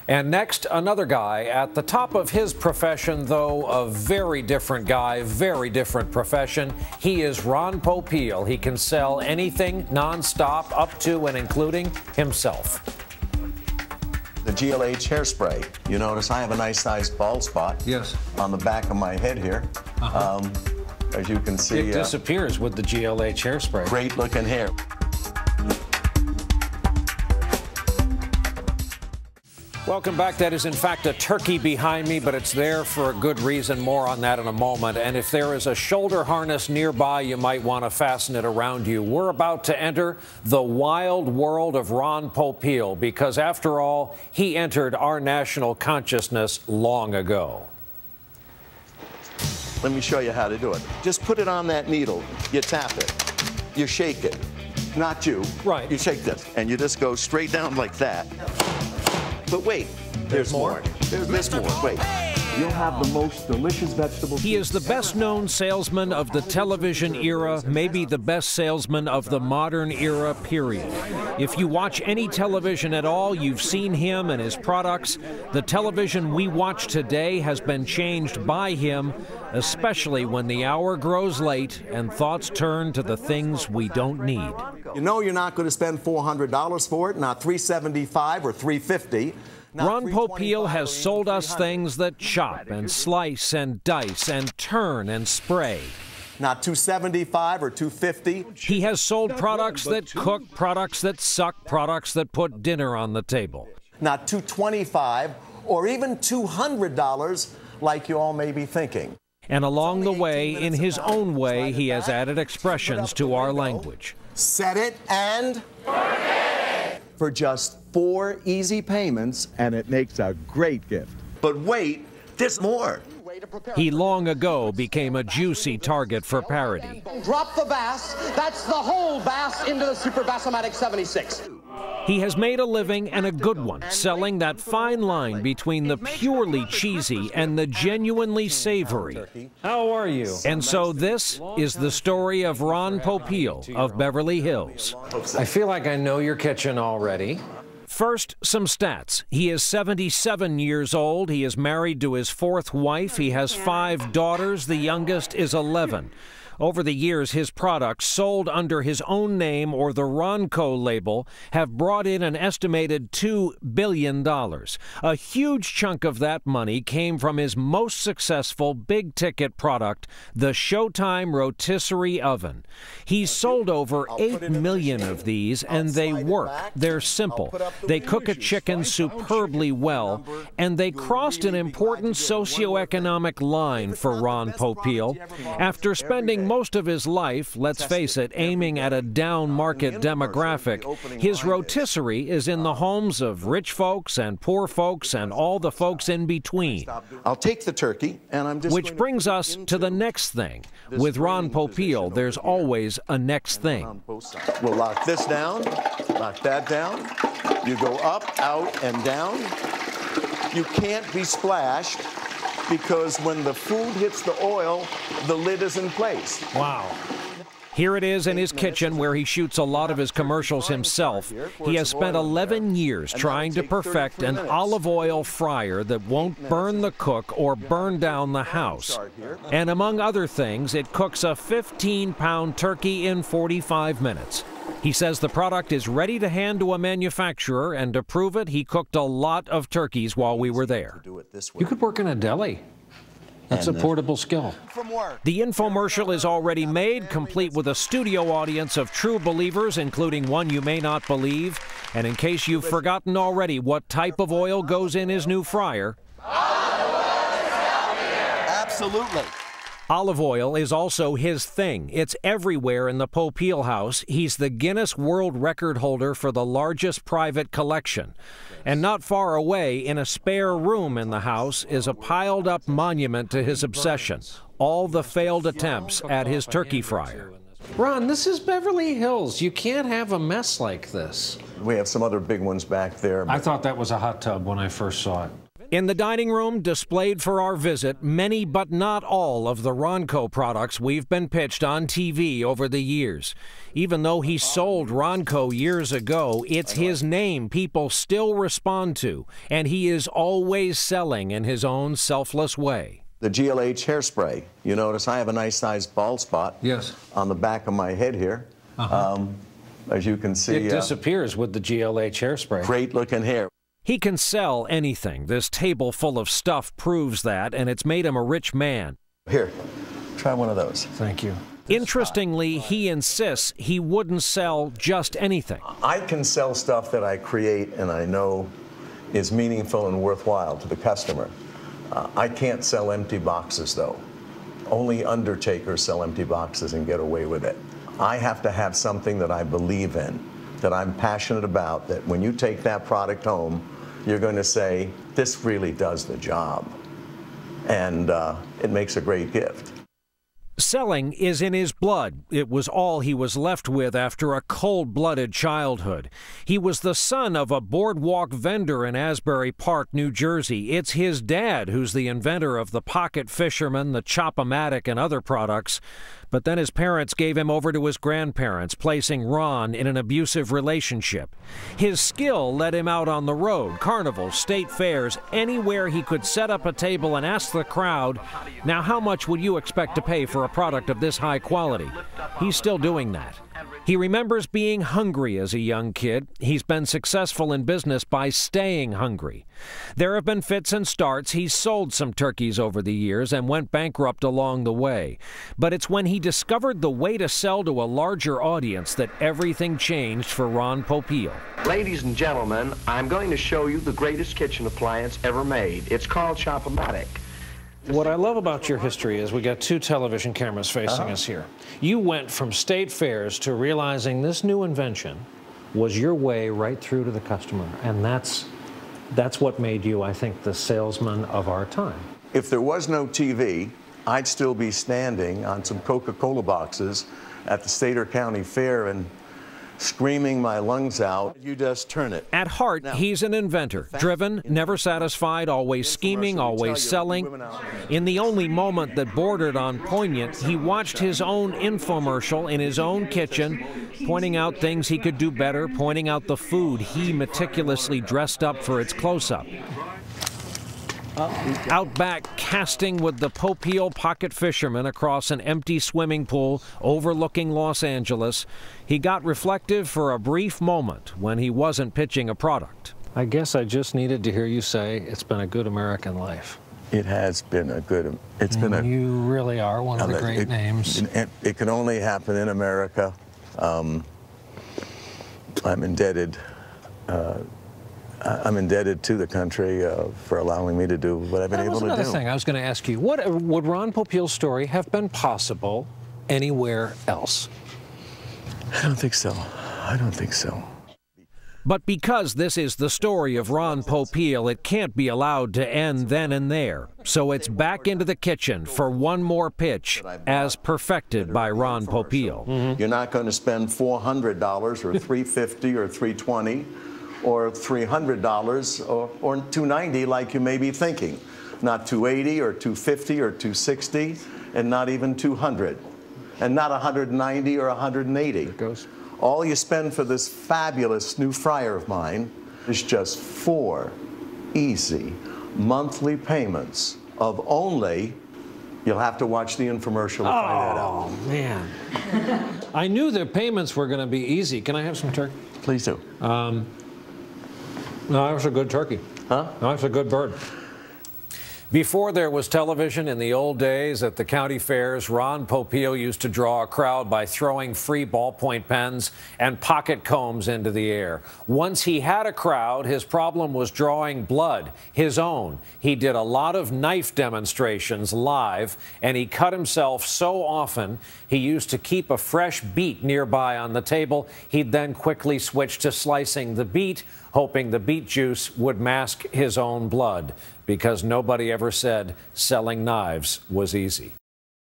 And next, another guy at the top of his profession, though a very different guy, very different profession. He is Ron Popeil. He can sell anything nonstop, up to and including himself. The GLH hairspray. You notice I have a nice sized bald spot. Yes. On the back of my head here. As you can see, it disappears with the GLH hairspray. Great looking hair. Welcome back. That is, in fact, a turkey behind me, but it's there for a good reason. More on that in a moment. And if there is a shoulder harness nearby, you might want to fasten it around you. We're about to enter the wild world of Ron Popeil because, after all, he entered our national consciousness long ago. Let me show you how to do it. Just put it on that needle. You tap it. You shake it. Not you. Right. You shake this, and you just go straight down like that. But wait, there's more. There's this more. Wait. You'll have the most delicious vegetables. He is the best-known salesman of the television era, maybe the best salesman of the modern era, period. If you watch any television at all, you've seen him and his products. The television we watch today has been changed by him, especially when the hour grows late and thoughts turn to the things we don't need. You know you're not going to spend $400 for it, not $375 or $350. Ron Popeil has sold us things that chop and slice and dice and turn and spray. Not $275 or $250. He has sold products that cook, products that suck, products that put dinner on the table. Not $225 or even $200 like you all may be thinking. And along the way, in his own way, he has added expressions to our language. Set it and forget it. For just 4 easy payments. And it makes a great gift. But wait, there's more. He long ago became a juicy target for parody. Drop the bass. That's the whole bass into the Super Bass-O-Matic 76. He has made a living, and a good one, selling that fine line between the purely cheesy and the genuinely savory. How are you? And so this is the story of Ron Popeil of Beverly Hills. I feel like I know your kitchen already. First, some stats. He is 77 years old. He is married to his 4th wife. He has 5 daughters. The youngest is 11. Over the years, his products, sold under his own name or the Ronco label, have brought in an estimated $2 billion. A huge chunk of that money came from his most successful big-ticket product, the Showtime rotisserie oven. He's sold over 8 million of these, and they work. They're simple. They cook a chicken superbly well, and they crossed an important socioeconomic line for Ron Popeil. After spending most of his life, let's face it, aiming at a down-market demographic, his rotisserie is in the homes of rich folks and poor folks and all the folks in between. I'll take the turkey, and I'm just Which brings us to the next thing. With Ron Popeil, there's always a next thing. We'll lock this down, lock that down. You go up, out, and down. You can't be splashed, because when the food hits the oil, the lid is in place. Wow. Here it is in his kitchen where he shoots a lot of his commercials himself. He has spent 11 years trying to perfect an olive oil fryer that won't burn the cook or burn down the house. And among other things, it cooks a 15-pound turkey in 45 minutes. He says the product is ready to hand to a manufacturer, and to prove it, he cooked a lot of turkeys while we were there. You could work in a deli. That's a portable skill. The infomercial is already made, complete with a studio audience of true believers, including one you may not believe. And in case you've forgotten already what type of oil goes in his new fryer. Absolutely. Olive oil is also his thing. It's everywhere in the Popeil house. He's the Guinness World Record holder for the largest private collection. And not far away, in a spare room in the house, is a piled-up monument to his obsession. All the failed attempts at his turkey fryer. Ron, this is Beverly Hills. You can't have a mess like this. We have some other big ones back there. I thought that was a hot tub when I first saw it. In the dining room, displayed for our visit, many but not all of the Ronco products we've been pitched on TV over the years. Even though he sold Ronco years ago, it's his name people still respond to, and he is always selling in his own selfless way. The GLH hairspray. You notice I have a nice sized bald spot on the back of my head here. As you can see. It disappears with the GLH hairspray. Great looking hair. He can sell anything. This table full of stuff proves that, and it's made him a rich man. Here, try one of those. Thank you. Interestingly, he insists he wouldn't sell just anything. I can sell stuff that I create and I know is meaningful and worthwhile to the customer. I can't sell empty boxes, though. Only undertakers sell empty boxes and get away with it. I have to have something that I believe in, that I'm passionate about, that when you take that product home, you're going to say, this really does the job. And it makes a great gift. Selling is in his blood. It was all he was left with after a cold-blooded childhood. He was the son of a boardwalk vendor in Asbury Park, New Jersey. It's his dad who's the inventor of the pocket fisherman, the Chop-O-Matic, and other products. But then his parents gave him over to his grandparents, placing Ron in an abusive relationship. His skill led him out on the road, carnivals, state fairs, anywhere he could set up a table and ask the crowd, now how much would you expect to pay for a product of this high quality? He's still doing that. He remembers being hungry as a young kid. He's been successful in business by staying hungry. There have been fits and starts. He's sold some turkeys over the years and went bankrupt along the way. But it's when he discovered the way to sell to a larger audience that everything changed for Ron Popeil. Ladies and gentlemen, I'm going to show you the greatest kitchen appliance ever made. It's called Chop-O-Matic. What I love about your history is we got two television cameras facing us here. You went from state fairs to realizing this new invention was your way right through to the customer, and that's what made you, I think, the salesman of our time. If there was no TV, I'd still be standing on some Coca-Cola boxes at the state or county fair and screaming my lungs out. You just turn it. At heart, he's an inventor, driven, never satisfied, always scheming, always selling. In the only moment that bordered on poignant, he watched his own infomercial in his own kitchen, pointing out things he could do better, pointing out the food he meticulously dressed up for its close-up. Out back, casting with the Popeil pocket fisherman across an empty swimming pool overlooking Los Angeles, he got reflective for a brief moment when he wasn't pitching a product. I guess I just needed to hear you say it's been a good American life. It has been a good, You really are one of the great names. It can only happen in America. I'm indebted to the country for allowing me to do what I've been able to do. That was another thing I was going to ask you. Would Ron Popeil's story have been possible anywhere else? I don't think so. I don't think so. But because this is the story of Ron Popeil, it can't be allowed to end then and there. So it's back into the kitchen for one more pitch, as perfected by Ron Popeil. You're not going to spend $400 or $350 or $320 or $300 or $290 like you may be thinking. Not $280 or $250 or $260, and not even $200, and not $190 or $180. All you spend for this fabulous new fryer of mine is just 4 easy monthly payments of only, you'll have to watch the infomercial to find that out. Oh, man. I knew the payments were going to be easy. Can I have some turkey? Please do. No, that was a good turkey. Huh? No, that's a good bird. Before there was television in the old days at the county fairs, Ron Popeil used to draw a crowd by throwing free ballpoint pens and pocket combs into the air. Once he had a crowd, his problem was drawing blood, his own. He did a lot of knife demonstrations live, and he cut himself so often he used to keep a fresh beet nearby on the table. He'd then quickly switch to slicing the beet, hoping the beet juice would mask his own blood, because nobody ever said selling knives was easy.